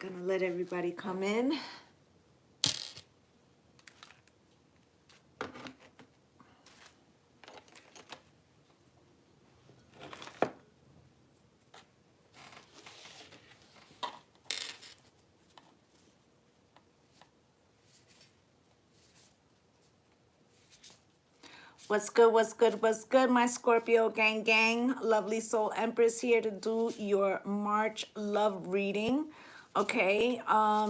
Gonna let everybody come in. What's good, what's good, what's good, my Scorpio gang? Lovely Soul Empress here to do your March love reading. Okay,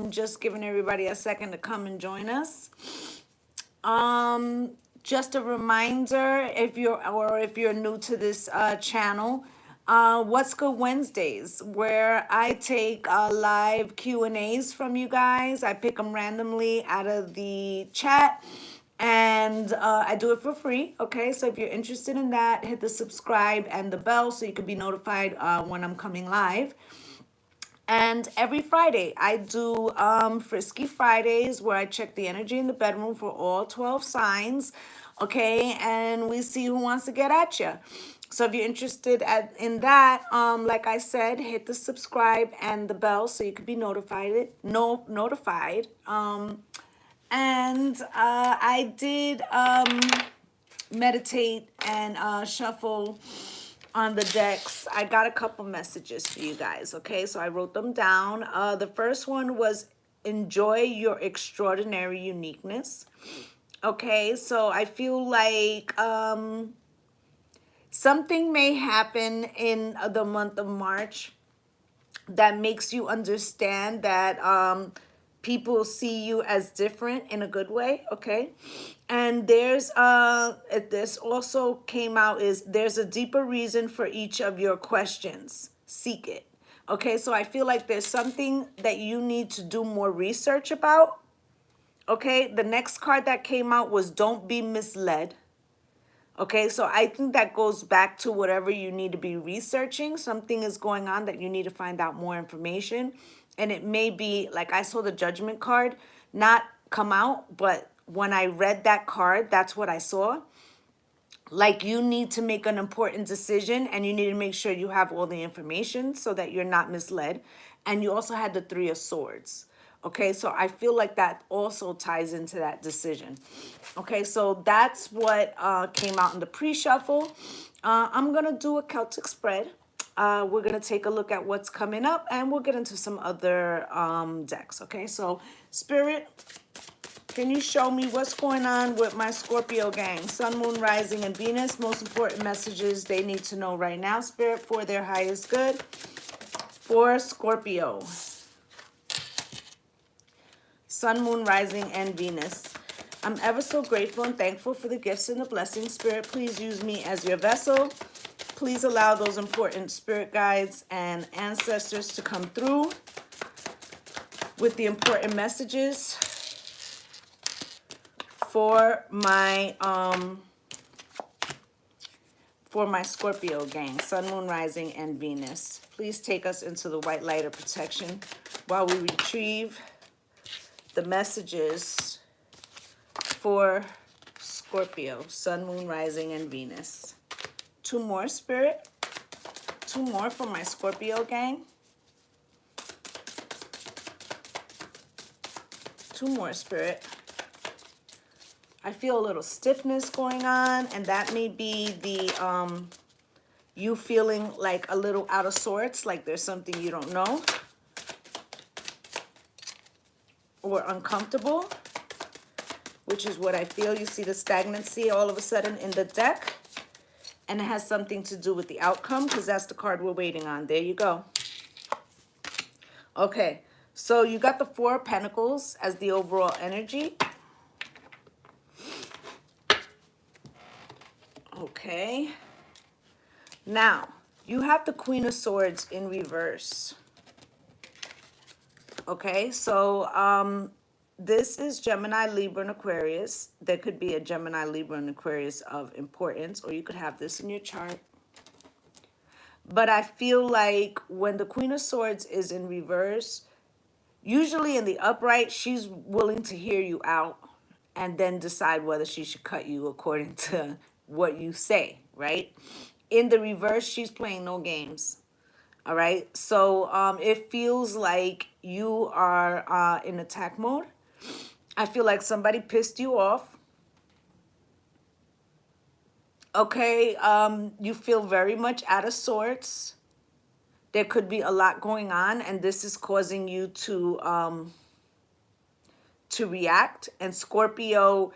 just giving everybody a second to come and join us. Just a reminder, if you're new to this channel, What's Good Wednesdays, where I take live Q&As from you guys. I pick them randomly out of the chat, and I do it for free. Okay, so if you're interested in that, hit the subscribe and the bell so you can be notified when I'm coming live. And every Friday, I do Frisky Fridays, where I check the energy in the bedroom for all 12 signs. Okay, and we see who wants to get at you. So if you're interested in that, like I said, hit the subscribe and the bell so you can be notified. And I did meditate and shuffle on the decks. I got a couple messages for you guys, okay? So I wrote them down. The first one was, enjoy your extraordinary uniqueness. Okay, so I feel like something may happen in the month of March that makes you understand that people see you as different in a good way, okay? And this also came out, is there's a deeper reason for each of your questions. Seek it. Okay, so I feel like there's something that you need to do more research about. Okay, the next card that came out was don't be misled. Okay, so I think that goes back to whatever you need to be researching. Something is going on that you need to find out more information. And it may be, like I saw the Judgment card not come out, but when I read that card, that's what I saw. Like, you need to make an important decision and you need to make sure you have all the information so that you're not misled. And you also had the Three of Swords. Okay, so I feel like that also ties into that decision. Okay, so that's what came out in the pre-shuffle. I'm going to do a Celtic spread. We're going to take a look at what's coming up, and we'll get into some other decks. Okay, so Spirit, can you show me what's going on with my Scorpio gang? Sun, Moon, Rising, and Venus. Most important messages they need to know right now, Spirit, for their highest good. For Scorpio. Sun, Moon, Rising, and Venus. I'm ever so grateful and thankful for the gifts and the blessings. Spirit, please use me as your vessel. Please allow those important spirit guides and ancestors to come through with the important messages for my Scorpio gang, Sun, Moon, Rising, and Venus. Please take us into the white light of protection while we retrieve the messages for Scorpio, Sun, Moon, Rising, and Venus. Two more, Spirit. Two more for my Scorpio gang. Two more, Spirit. I feel a little stiffness going on, and that may be the you feeling like a little out of sorts, like there's something you don't know, or uncomfortable, which is what I feel. You see the stagnancy all of a sudden in the deck, and it has something to do with the outcome, because that's the card we're waiting on. There you go. Okay, so you got the Four of Pentacles as the overall energy. Okay. Now, you have the Queen of Swords in reverse. Okay, so this is Gemini, Libra, and Aquarius. There could be a Gemini, Libra, and Aquarius of importance, or you could have this in your chart. But I feel like when the Queen of Swords is in reverse, usually in the upright, she's willing to hear you out and then decide whether she should cut you according to what you say, right? In the reverse, she's playing no games. All right. So it feels like you are in attack mode. I feel like somebody pissed you off. Okay. You feel very much out of sorts. There could be a lot going on, and this is causing you to react. And Scorpio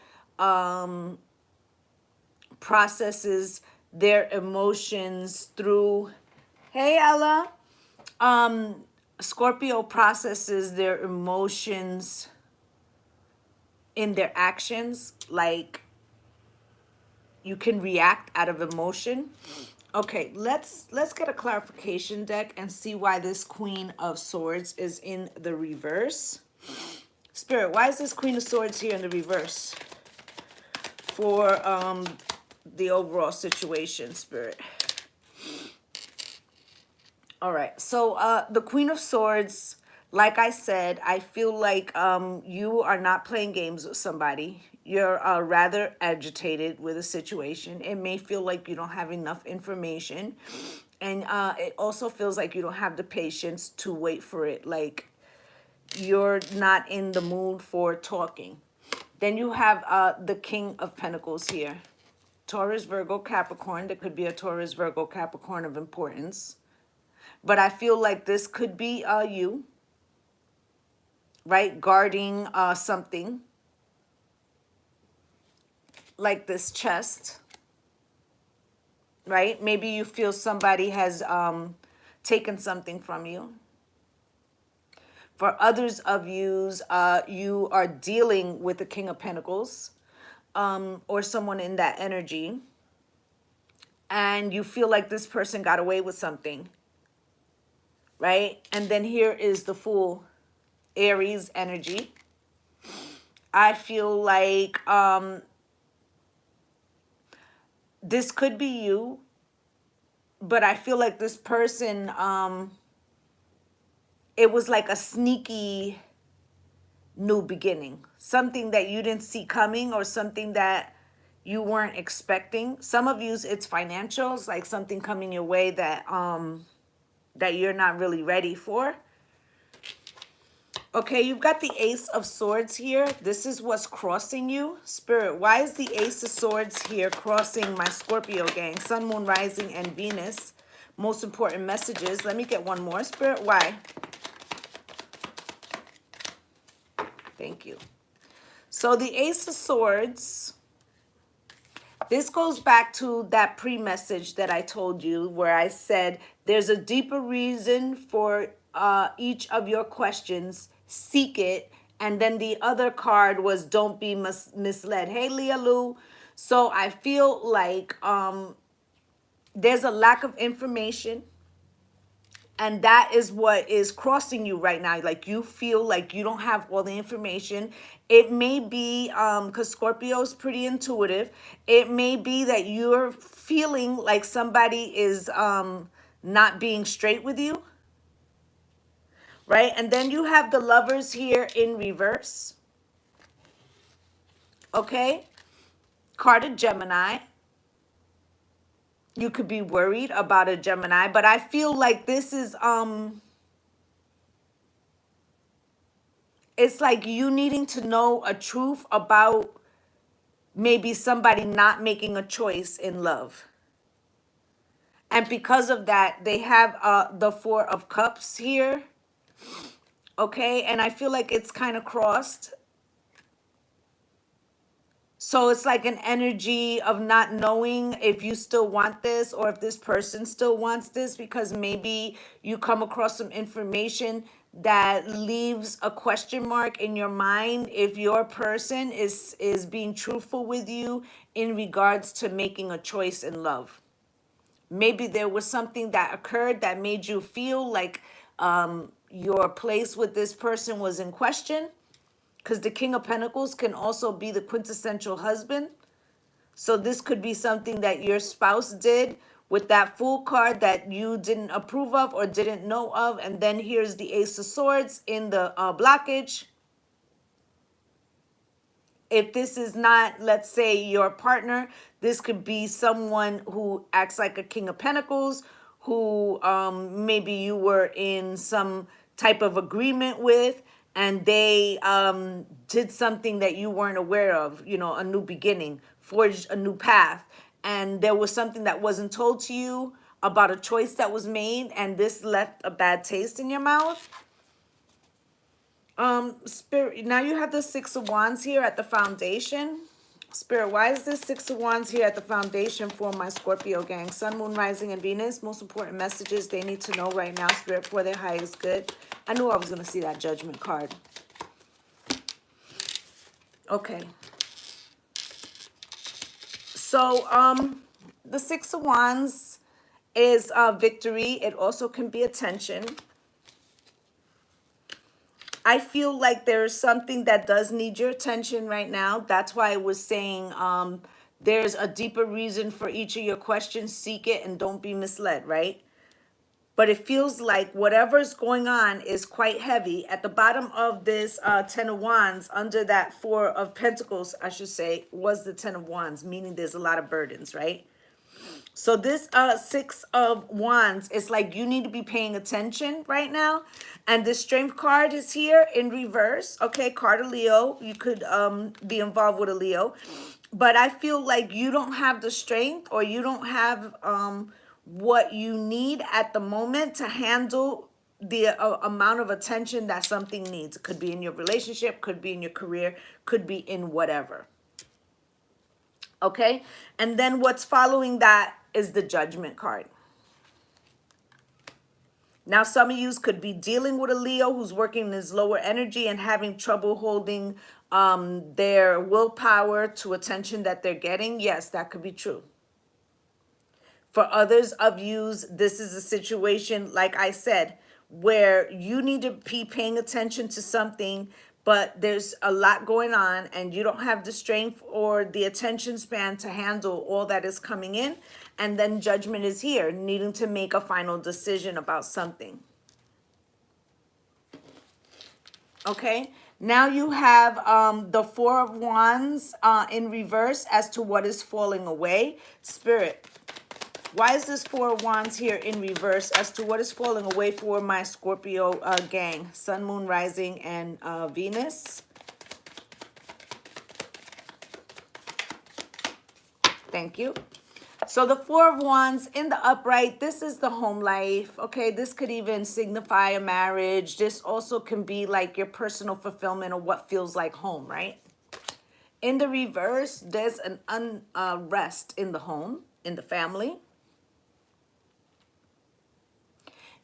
processes their emotions through, hey Ella, Scorpio processes their emotions in their actions. Like, you can react out of emotion. Okay, let's get a clarification deck and see why this Queen of Swords is in the reverse. Spirit, why is this Queen of Swords here in the reverse for the overall situation, Spirit? All right, so the Queen of Swords, like I said, I feel like you are not playing games with somebody. You're rather agitated with a situation. It may feel like you don't have enough information. And it also feels like you don't have the patience to wait for it. Like, you're not in the mood for talking. Then you have the King of Pentacles here. Taurus, Virgo, Capricorn. There could be a Taurus, Virgo, Capricorn of importance. But I feel like this could be you, right? Guarding something. Like this chest, right? Maybe you feel somebody has taken something from you. For others of yous, you are dealing with the King of Pentacles or someone in that energy. And you feel like this person got away with something, right? And then here is the Fool, Aries energy. I feel like this could be you, but I feel like this person, it was like a sneaky new beginning. Something that you didn't see coming or something that you weren't expecting. Some of you, it's financials, like something coming your way that that you're not really ready for. Okay, you've got the Ace of Swords here. This is what's crossing you. Spirit, why is the Ace of Swords here crossing my Scorpio gang? Sun, Moon, Rising, and Venus. Most important messages. Let me get one more. Spirit, why? Thank you. So the Ace of Swords, this goes back to that pre-message that I told you where I said there's a deeper reason for each of your questions. Seek it. And then the other card was don't be misled. Hey, Leah Lou. So I feel like there's a lack of information. And that is what is crossing you right now. Like, you feel like you don't have all the information. It may be, because Scorpio is pretty intuitive, it may be that you're feeling like somebody is not being straight with you, right? And then you have the Lovers here in reverse, okay? Card of Gemini. You could be worried about a Gemini, but I feel like this is it's like you needing to know a truth about maybe somebody not making a choice in love. And because of that, they have the Four of Cups here. Okay, and I feel like it's kind of crossed. So it's like an energy of not knowing if you still want this or if this person still wants this, because maybe you come across some information that leaves a question mark in your mind if your person is being truthful with you in regards to making a choice in love. Maybe there was something that occurred that made you feel like your place with this person was in question. Because the King of Pentacles can also be the quintessential husband. So this could be something that your spouse did with that Fool card that you didn't approve of or didn't know of. And then here's the Ace of Swords in the blockage. If this is not, let's say, your partner, this could be someone who acts like a King of Pentacles, who maybe you were in some type of agreement with, and they did something that you weren't aware of, you know, a new beginning, forged a new path. And there was something that wasn't told to you about a choice that was made, and this left a bad taste in your mouth. Spirit, now you have the Six of Wands here at the foundation. Spirit, why is this Six of Wands here at the foundation for my Scorpio gang? Sun, Moon, Rising, and Venus. Most important messages they need to know right now, Spirit, for their highest good. I knew I was going to see that Judgment card. Okay. So, the Six of Wands is victory. It also can be attention. I feel like there's something that does need your attention right now. That's why I was saying there's a deeper reason for each of your questions. Seek it and don't be misled, right? But it feels like whatever's going on is quite heavy. At the bottom of this Ten of Wands, under that Four of Pentacles, I should say, was the Ten of Wands, meaning there's a lot of burdens, right? So this Six of Wands is like you need to be paying attention right now. And the Strength card is here in reverse. Okay, card of Leo. You could be involved with a Leo. But I feel like you don't have the strength, or you don't have what you need at the moment to handle the amount of attention that something needs. It could be in your relationship, could be in your career, could be in whatever. Okay, and then what's following that is the Judgment card. Now, some of you could be dealing with a Leo who's working in his lower energy and having trouble holding their willpower to attention that they're getting. Yes, that could be true. For others of you, this is a situation, like I said, where you need to be paying attention to something, but there's a lot going on and you don't have the strength or the attention span to handle all that is coming in. And then Judgment is here, needing to make a final decision about something. Okay, now you have the Four of Wands in reverse as to what is falling away. Spirit, why is this Four of Wands here in reverse as to what is falling away for my Scorpio gang? Sun, Moon, Rising, and Venus. Thank you. So the Four of Wands in the upright, this is the home life. Okay, this could even signify a marriage. This also can be like your personal fulfillment of what feels like home, right? In the reverse, there's an unrest in the home, in the family.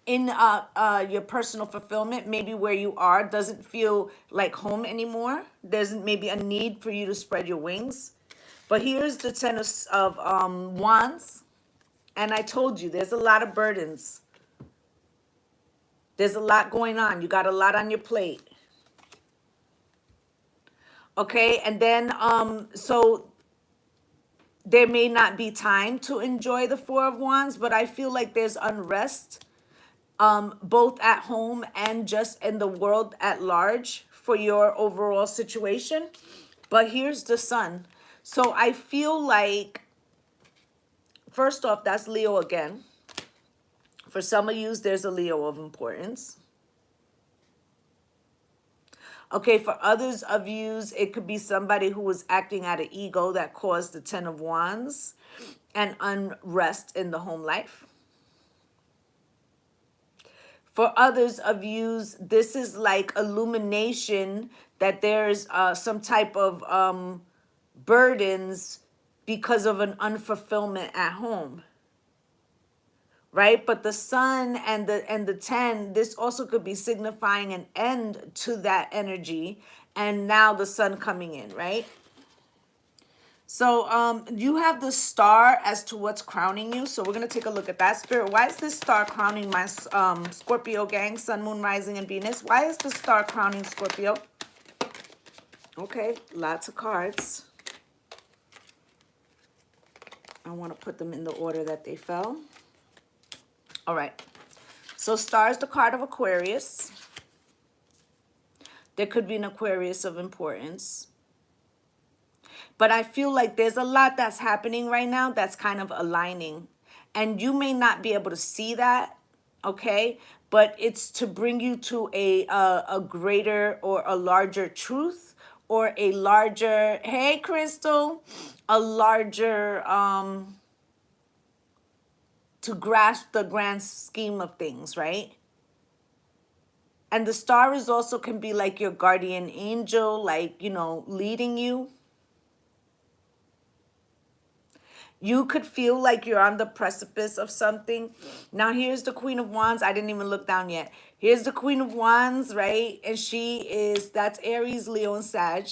In your personal fulfillment, maybe where you are doesn't feel like home anymore. There's maybe a need for you to spread your wings. But here's the Ten of Wands. And I told you, there's a lot of burdens. There's a lot going on. You got a lot on your plate. Okay, and then so there may not be time to enjoy the Four of Wands, but I feel like there's unrest both at home and just in the world at large for your overall situation. But here's the Sun. So I feel like, first off, that's Leo again. For some of you, there's a Leo of importance. Okay, for others of you, it could be somebody who was acting out of ego that caused the Ten of Wands and unrest in the home life. For others of you, this is like illumination that there's some type of burdens because of an unfulfillment at home, right? But the Sun and the 10, this also could be signifying an end to that energy, and now the Sun coming in, right? So you have the Star as to what's crowning you. So we're going to take a look at that. Spirit, why is this Star crowning my Scorpio gang, Sun, Moon, Rising, and Venus? Why is the Star crowning Scorpio? Okay, lots of cards. I want to put them in the order that they fell. All right. So Star is the card of Aquarius. There could be an Aquarius of importance. But I feel like there's a lot that's happening right now that's kind of aligning. And you may not be able to see that, okay? But it's to bring you to a greater or a larger truth, or a larger, hey, Crystal, a larger, to grasp the grand scheme of things, right? And the star is also can be like your guardian angel, like, you know, leading you. You could feel like you're on the precipice of something. Now, here's the Queen of Wands. I didn't even look down yet. Here's the Queen of Wands, right? And that's Aries, Leo, and Sag.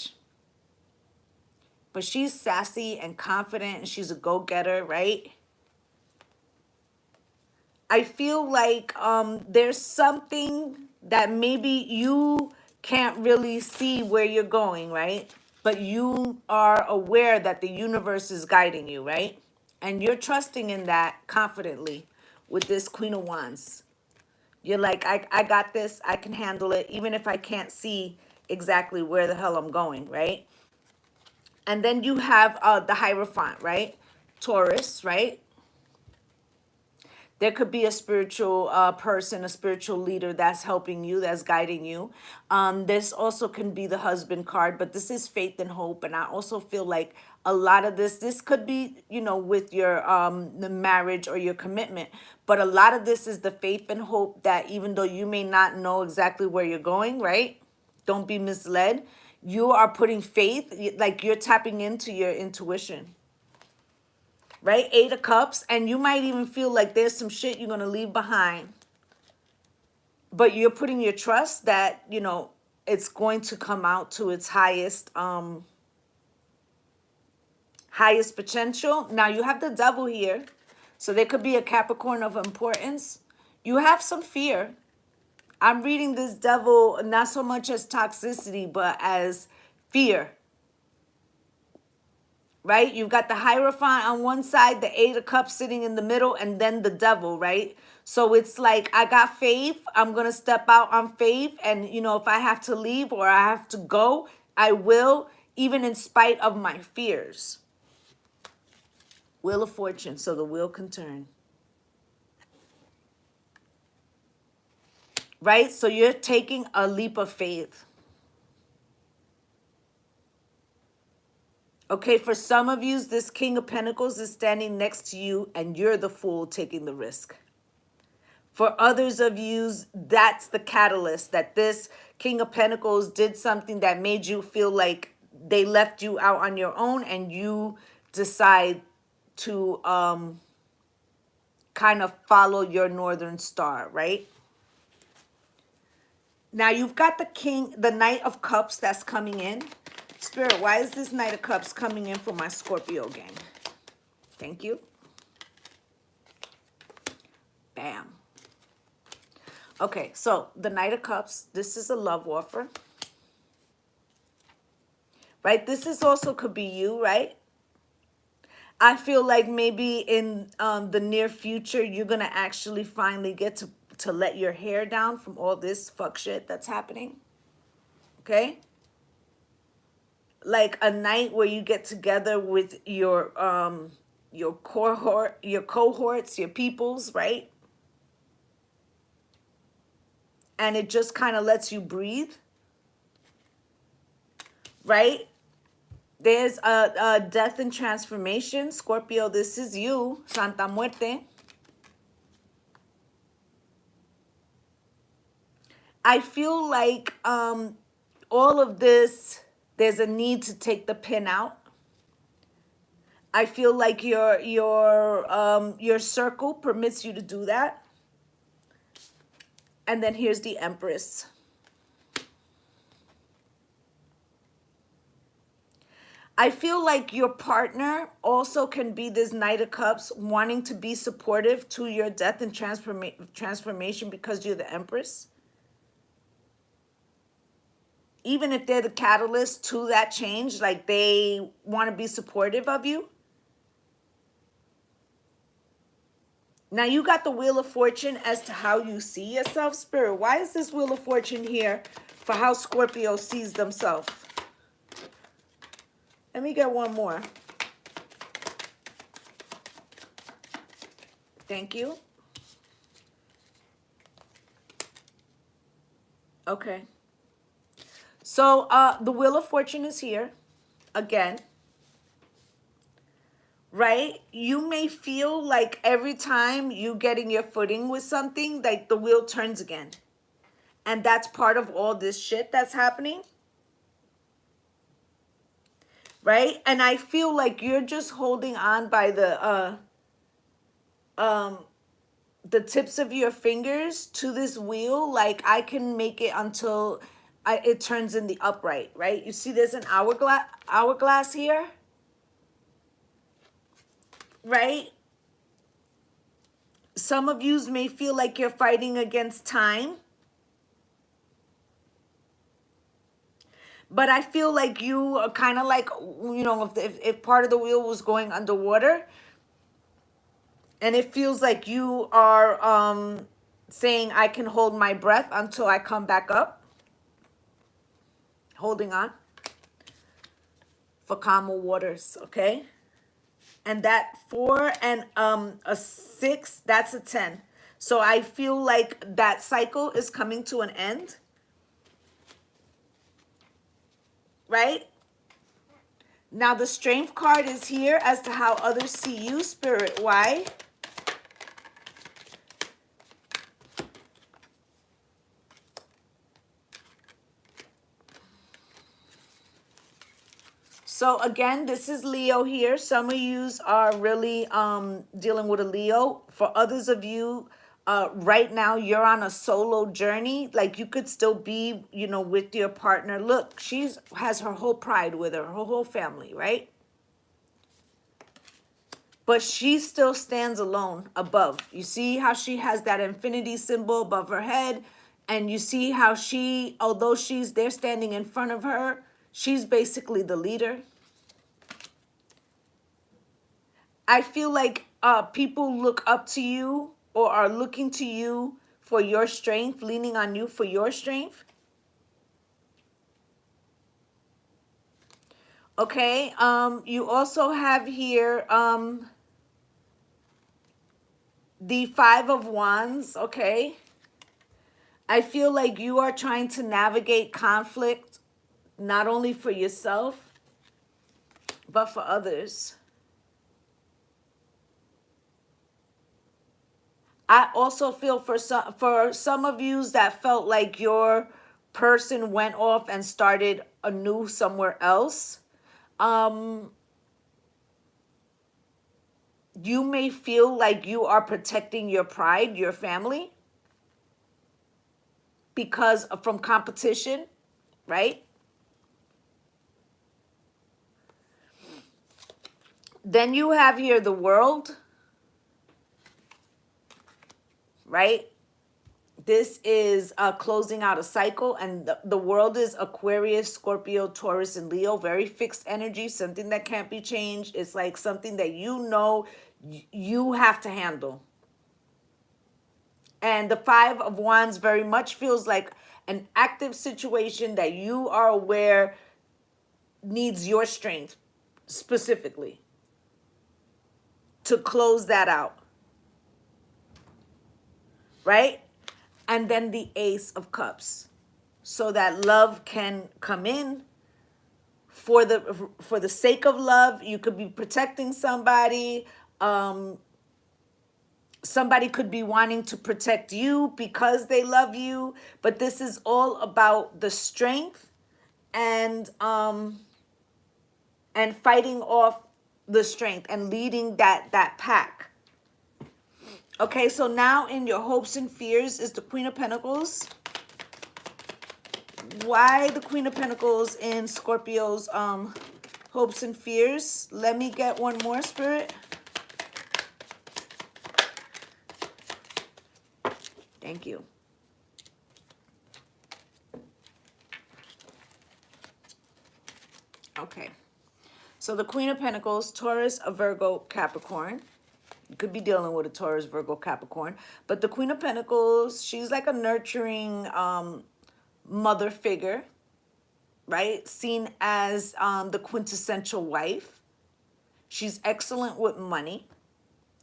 But she's sassy and confident, and she's a go-getter, right? I feel like there's something that maybe you can't really see where you're going, right? But you are aware that the universe is guiding you, right? And you're trusting in that confidently with this Queen of Wands. You're like, I got this. I can handle it, even if I can't see exactly where the hell I'm going, right? And then you have the Hierophant, right? Taurus, right? There could be a spiritual person, a spiritual leader that's helping you, that's guiding you. This also can be the husband card, but this is faith and hope. And I also feel like a lot of this could be, you know, with your the marriage or your commitment. But a lot of this is the faith and hope that even though you may not know exactly where you're going, right? Don't be misled. You are putting faith, like you're tapping into your intuition. Right? 8 of Cups. And you might even feel like there's some shit you're going to leave behind. But you're putting your trust that, you know, it's going to come out to its highest potential. Now, you have the Devil here. So there could be a Capricorn of importance. You have some fear. I'm reading this Devil not so much as toxicity, but as fear. Right? You've got the Hierophant on one side, the 8 of Cups sitting in the middle, and then the Devil, right? So it's like, I got faith. I'm going to step out on faith. And, you know, if I have to leave or I have to go, I will, even in spite of my fears. Wheel of Fortune, so the wheel can turn. Right? So you're taking a leap of faith. Okay, for some of you, this King of Pentacles is standing next to you and you're the fool taking the risk. For others of you, that's the catalyst, that this King of Pentacles did something that made you feel like they left you out on your own, and you decide to kind of follow your northern star, right? Now you've got the Knight of Cups that's coming in. Spirit, why is this Knight of Cups coming in for my Scorpio gang? Thank you. Bam. Okay, so the Knight of Cups, this is a love offer. Right? This is also could be you, right? I feel like maybe in the near future, you're going to actually finally get to let your hair down from all this fuck shit that's happening. Okay? Like a night where you get together with your cohorts, your peoples, right? And it just kind of lets you breathe, right? There's a death and transformation. Scorpio, this is you. Santa Muerte. I feel like all of this, there's a need to take the pin out. I feel like your circle permits you to do that. And then here's the Empress. I feel like your partner also can be this Knight of Cups, wanting to be supportive to your death and transformation because you're the Empress. Even if they're the catalyst to that change, like they want to be supportive of you. Now you got the Wheel of Fortune as to how you see yourself, Spirit. Why is this Wheel of Fortune here for how Scorpio sees themselves? Let me get one more. Thank you. Okay. So the Wheel of Fortune is here again, right? You may feel like every time you getting your footing with something, like the wheel turns again. And that's part of all this shit that's happening. Right? And I feel like you're just holding on by the tips of your fingers to this wheel. Like, I can make it until it turns in the upright, right? You see there's an hourglass here, right? Some of yous may feel like you're fighting against time. But I feel like you are kind of like, you know, if part of the wheel was going underwater, and it feels like you are saying, I can hold my breath until I come back up. Holding on for calmer waters, okay? And that 4 and a 6, that's a 10. So I feel like that cycle is coming to an end. Right? Now the Strength card is here as to how others see you, Spirit. Why? So again, this is Leo here. Some of yous are really dealing with a Leo. For others of you, right now you're on a solo journey. Like, you could still be, you know, with your partner. Look, has her whole pride with her whole family, right? But she still stands alone above. You see how she has that infinity symbol above her head? And you see how she, although they're standing in front of her, she's basically the leader. I feel like people look up to you or are looking to you for your strength, leaning on you for your strength. Okay, you also have here the 5 of Wands, okay? I feel like you are trying to navigate conflict, not only for yourself, but for others. I also feel for some of yous that felt like your person went off and started anew somewhere else. You may feel like you are protecting your pride, your family, because from competition, right? Then you have here the World, right? This is closing out a cycle, and the World is Aquarius, Scorpio, Taurus, and Leo. Very fixed energy, something that can't be changed. It's like something that you know you have to handle. And the 5 of Wands very much feels like an active situation that you are aware needs your strength specifically to close that out, right? And then the Ace of Cups, so that love can come in for the sake of love. You could be protecting somebody. Somebody could be wanting to protect you because they love you, but this is all about the strength and fighting off the strength and leading that pack. Okay, so now in your hopes and fears is the Queen of Pentacles. Why the Queen of Pentacles in Scorpio's hopes and fears? Let me get one more, Spirit. Thank you. Okay. So the Queen of Pentacles, Taurus, a Virgo, Capricorn. You could be dealing with a Taurus, Virgo, Capricorn. But the Queen of Pentacles, she's like a nurturing mother figure, right? Seen as the quintessential wife. She's excellent with money.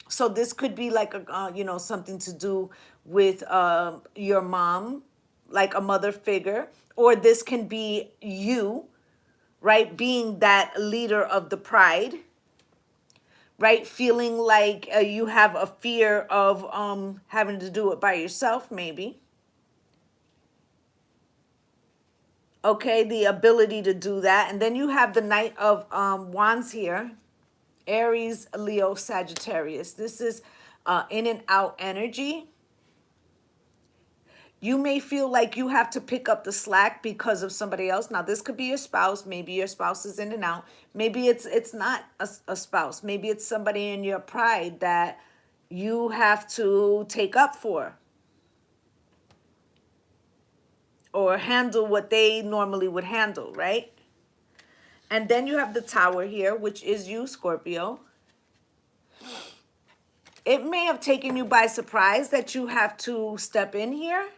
So this could be like a something to do with your mom, like a mother figure, or this can be you, right, being that leader of the pride, right, feeling like you have a fear of having to do it by yourself, maybe. Okay, the ability to do that. And then you have the Knight of Wands here. Aries, Leo, Sagittarius. This is in and out energy. You may feel like you have to pick up the slack because of somebody else. Now, this could be your spouse. Maybe your spouse is in and out. Maybe it's not a spouse. Maybe it's somebody in your pride that you have to take up for or handle what they normally would handle, right? And then you have the Tower here, which is you, Scorpio. It may have taken you by surprise that you have to step in here.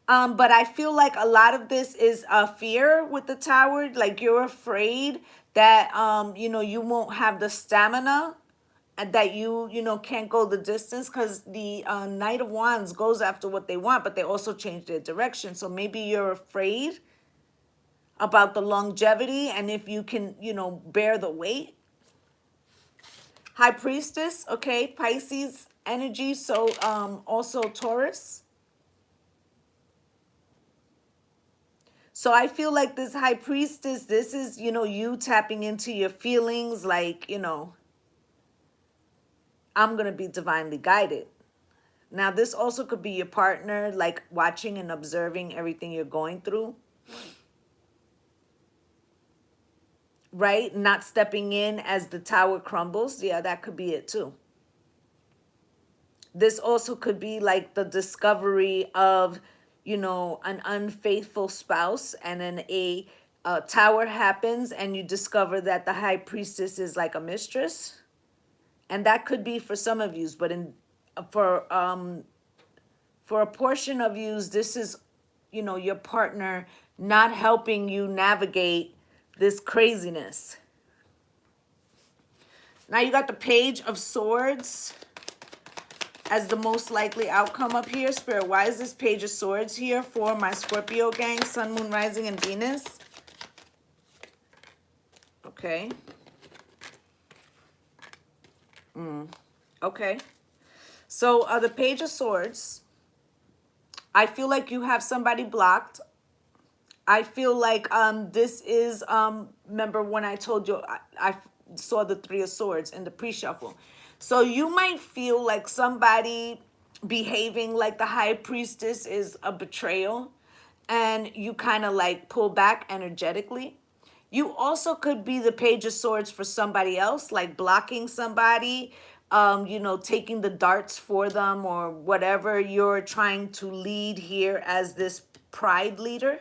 But I feel like a lot of this is a fear with the Tower. Like you're afraid that, you won't have the stamina and that you can't go the distance, because the Knight of Wands goes after what they want, but they also change their direction. So maybe you're afraid about the longevity and if you can, bear the weight. High Priestess, okay, Pisces energy, so also Taurus. So I feel like this High Priestess, this is, you tapping into your feelings, like, I'm going to be divinely guided. Now, this also could be your partner, like watching and observing everything you're going through. Right? Not stepping in as the tower crumbles. Yeah, that could be it too. This also could be like the discovery of, an unfaithful spouse, and then a tower happens and you discover that the High Priestess is like a mistress. And that could be for some of you, but for a portion of you, this is, your partner not helping you navigate this craziness. Now you got the Page of Swords as the most likely outcome up here. Spirit, why is this Page of Swords here for my Scorpio gang, Sun, Moon, Rising, and Venus? Okay. Okay. So the Page of Swords, I feel like you have somebody blocked. I feel like this is, remember when I told you I saw the Three of Swords in the pre-shuffle. So you might feel like somebody behaving like the High Priestess is a betrayal, and you kind of like pull back energetically. You also could be the Page of Swords for somebody else, like blocking somebody, taking the darts for them or whatever you're trying to lead here as this pride leader.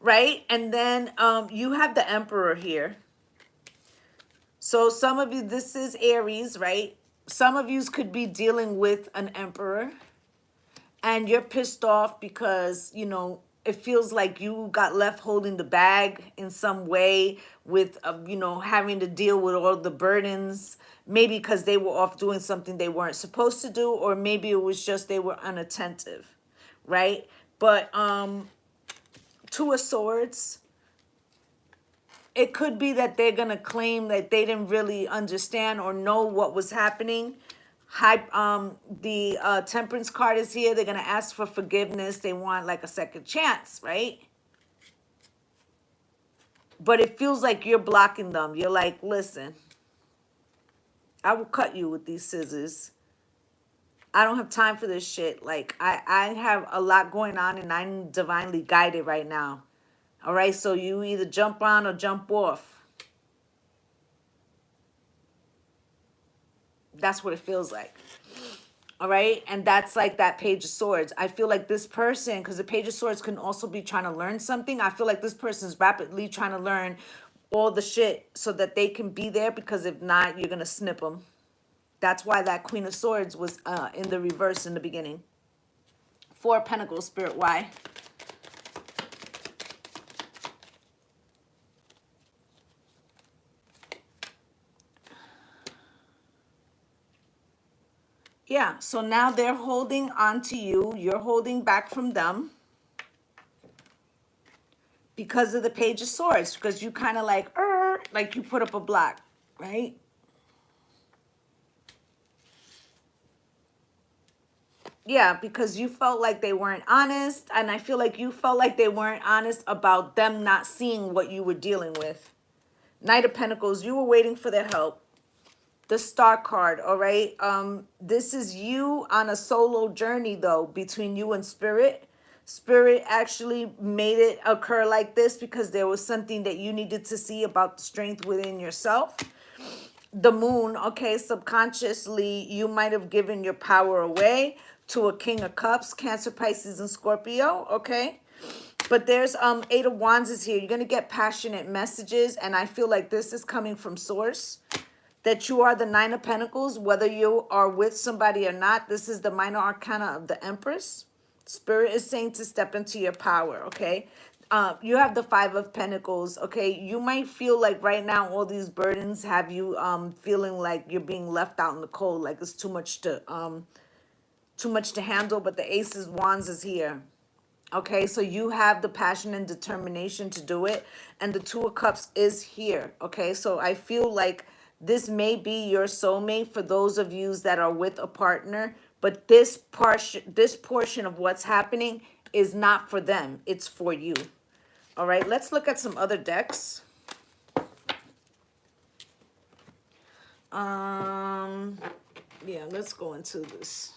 Right? And then you have the Emperor here. So some of you, this is Aries, right? Some of you could be dealing with an Emperor and you're pissed off because, it feels like you got left holding the bag in some way with, having to deal with all the burdens. Maybe because they were off doing something they weren't supposed to do, or maybe it was just they were unattentive, right? But Two of Swords, it could be that they're going to claim that they didn't really understand or know what was happening. The Temperance card is here. They're going to ask for forgiveness. They want like a second chance, right? But it feels like you're blocking them. You're like, listen, I will cut you with these scissors. I don't have time for this shit. Like, I have a lot going on and I'm divinely guided right now. All right, so you either jump on or jump off. That's what it feels like. All right, and that's like that Page of Swords. I feel like this person, because the Page of Swords can also be trying to learn something. I feel like this person is rapidly trying to learn all the shit so that they can be there, because if not, you're going to snip them. That's why that Queen of Swords was in the reverse in the beginning. Four of Pentacles, Spirit, why? Yeah, so now they're holding on to you. You're holding back from them because of the Page of Swords, because you kind of like you put up a block, right? Yeah, because you felt like they weren't honest, and I feel like you felt like they weren't honest about them not seeing what you were dealing with. Knight of Pentacles, you were waiting for their help. The Star card, all right? This is you on a solo journey, though, between you and Spirit. Spirit actually made it occur like this because there was something that you needed to see about the strength within yourself. The Moon, okay, subconsciously, you might have given your power away to a King of Cups, Cancer, Pisces, and Scorpio, okay? But there's Eight of Wands is here. You're going to get passionate messages, and I feel like this is coming from Source. That you are the Nine of Pentacles, whether you are with somebody or not. This is the minor arcana of the Empress. Spirit is saying to step into your power, okay? You have the Five of Pentacles, okay? You might feel like right now all these burdens have you feeling like you're being left out in the cold, like it's too much to handle, but the Ace of Wands is here. Okay, so you have the passion and determination to do it. And the Two of Cups is here. Okay, so I feel like this may be your soulmate for those of you that are with a partner. But this portion of what's happening is not for them. It's for you. All right, let's look at some other decks. Yeah, let's go into this.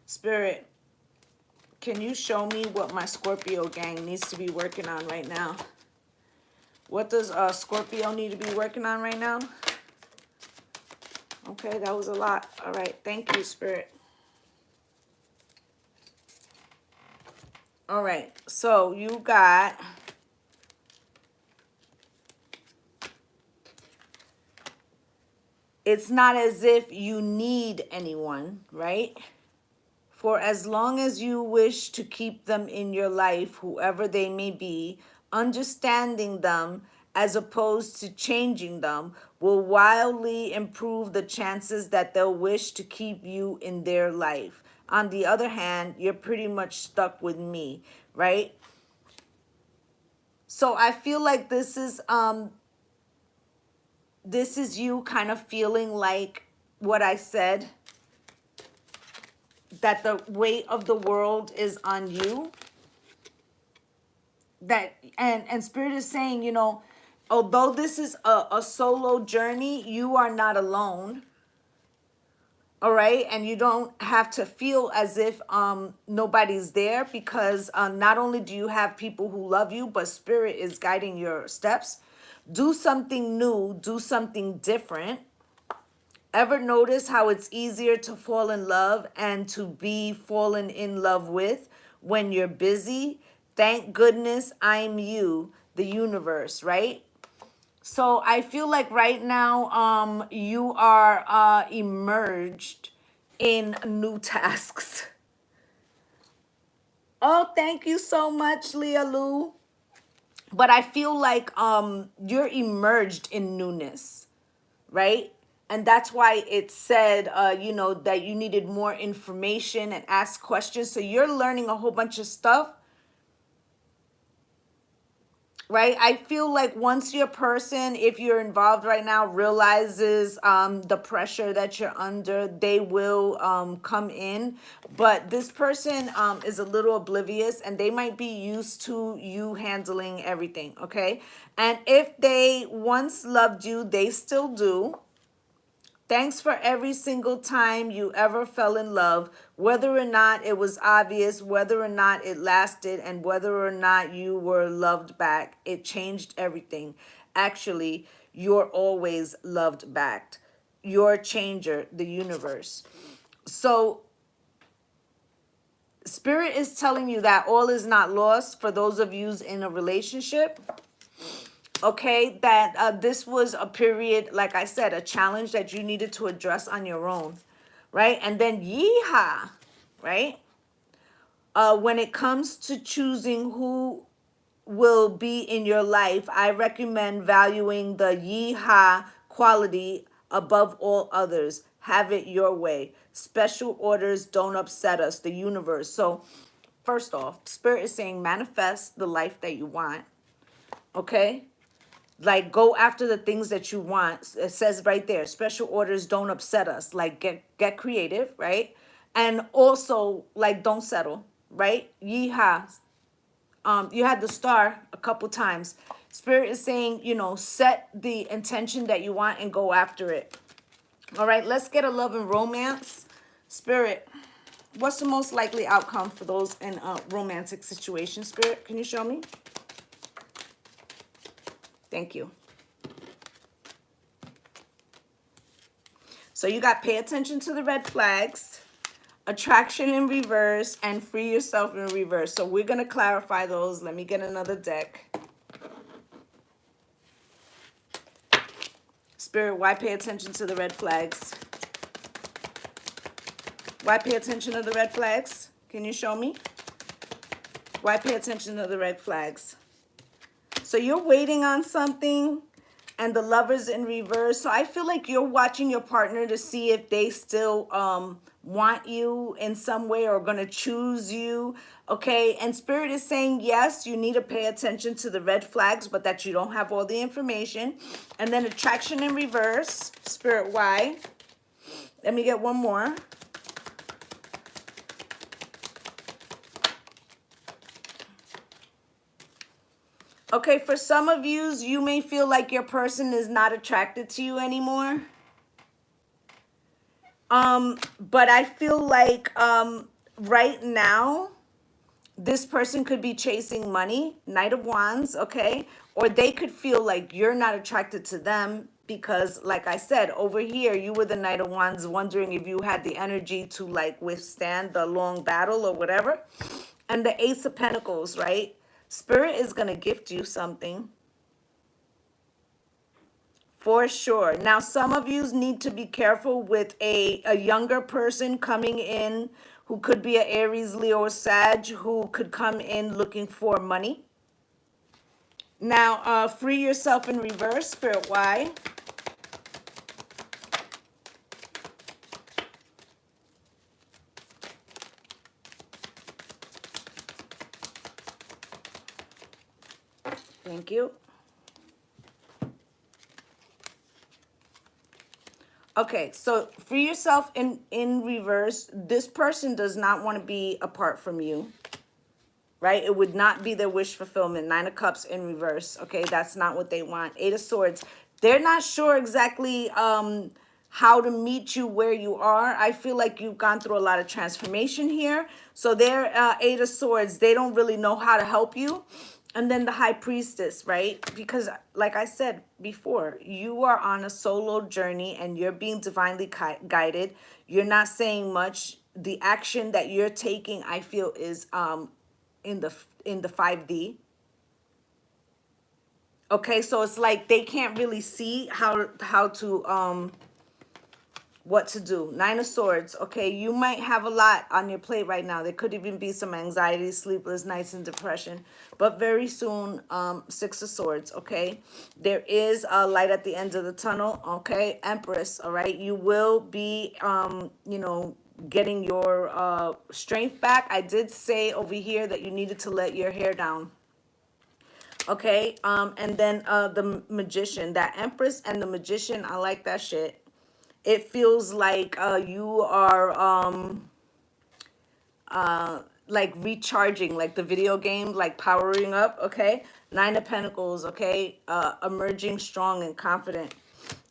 Spirit, can you show me what my Scorpio gang needs to be working on right now? What does Scorpio need to be working on right now? Okay, that was a lot. All right, thank you, Spirit. All right, so you got... It's not as if you need anyone, right? For as long as you wish to keep them in your life, whoever they may be, understanding them as opposed to changing them will wildly improve the chances that they'll wish to keep you in their life. On the other hand, you're pretty much stuck with me, right? So I feel like this is you kind of feeling like what I said, that the weight of the world is on you. That and Spirit is saying, you know, although this is a solo journey, you are not alone. All right, and you don't have to feel as if nobody's there, because not only do you have people who love you, but Spirit is guiding your steps. Do something new, do something different. Ever notice how it's easier to fall in love and to be fallen in love with when you're busy? Thank goodness I'm you, the universe, right? So I feel like right now you are emerged in new tasks. Oh, thank you so much, Leah Lou. But I feel like you're emerged in newness, right? And that's why it said, you know, that you needed more information and ask questions. So you're learning a whole bunch of stuff, right? I feel like once your person, if you're involved right now, realizes the pressure that you're under, they will come in. But this person is a little oblivious, and they might be used to you handling everything, okay? And if they once loved you, they still do. Thanks for every single time you ever fell in love, whether or not it was obvious, whether or not it lasted, and whether or not you were loved back. It changed everything. Actually, you're always loved back. Your changer, the universe. So Spirit is telling you that all is not lost for those of you in a relationship. Okay, that this was a period, like I said, a challenge that you needed to address on your own, right? And then yeehaw, right? When it comes to choosing who will be in your life, I recommend valuing the yeehaw quality above all others. have it your way. Special orders don't upset us, the universe. So first off, Spirit is saying manifest the life that you want, okay? Like, go after the things that you want. It says right there, special orders don't upset us. Like, get creative, right? And also, like, don't settle, right? Yeehaw. You had the star a couple times. Spirit is saying, you know, set the intention that you want and go after it. All right, let's get a love and romance. Spirit, what's the most likely outcome for those in a romantic situation? Spirit, can you show me? Thank you. So you got pay attention to the red flags, attraction in reverse, and free yourself in reverse. So we're going to clarify those. Let me get another deck. Spirit, why pay attention to the red flags? Why pay attention to the red flags? Can you show me? Why pay attention to the red flags? So you're waiting on something and the Lover's in reverse. So I feel like you're watching your partner to see if they still want you in some way or going to choose you. Okay. And Spirit is saying, yes, you need to pay attention to the red flags, but that you don't have all the information. And then attraction in reverse. Spirit, why? Let me get one more. Okay, for some of you may feel like your person is not attracted to you anymore. But I feel like right now, this person could be chasing money, Knight of Wands, okay? Or they could feel like you're not attracted to them because, like I said, over here, you were the Knight of Wands wondering if you had the energy to, like, withstand the long battle or whatever. And the Ace of Pentacles, right? Spirit is going to gift you something. For sure. Now, some of you need to be careful with a younger person coming in who could be an Aries, Leo, or Sag, who could come in looking for money. Now, free yourself in reverse. Spirit, why? Thank you. Okay, so free yourself in reverse. This person does not want to be apart from you, right? It would not be their wish fulfillment. 9 of Cups in reverse, okay? That's not what they want. 8 of Swords. They're not sure exactly how to meet you where you are. I feel like you've gone through a lot of transformation here. So they're 8 of Swords. They don't really know how to help you. And then the High Priestess, right? Because like I said before, you are on a solo journey and you're being divinely guided. You're not saying much. The action that you're taking, I feel, is in the 5D. Okay, so it's like they can't really see how to what to do. 9 of Swords. Okay, you might have a lot on your plate right now. There could even be some anxiety, sleepless nights, and depression. But very soon, 6 of Swords. Okay, there is a light at the end of the tunnel. Okay, Empress. All right, you will be, you know, getting your strength back. I did say over here that you needed to let your hair down. Okay, and then the Magician. That Empress and the Magician, I like that shit. It feels like you are like recharging, like the video game, like powering up, okay? 9 of Pentacles, okay? Emerging strong and confident.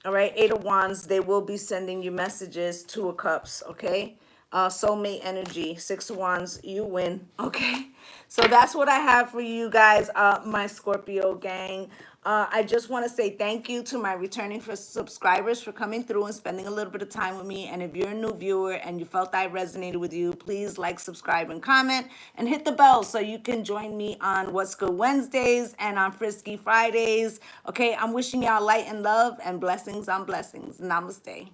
All right, 8 of Wands, they will be sending you messages. 2 of Cups, okay? Soulmate energy. 6 of Wands, you win, okay? So that's what I have for you guys, my Scorpio gang. I just want to say thank you to my returning subscribers for coming through and spending a little bit of time with me. And if you're a new viewer and you felt I resonated with you, please like, subscribe, and comment. And hit the bell so you can join me on What's Good Wednesdays and on Frisky Fridays. Okay, I'm wishing y'all light and love and blessings on blessings. Namaste.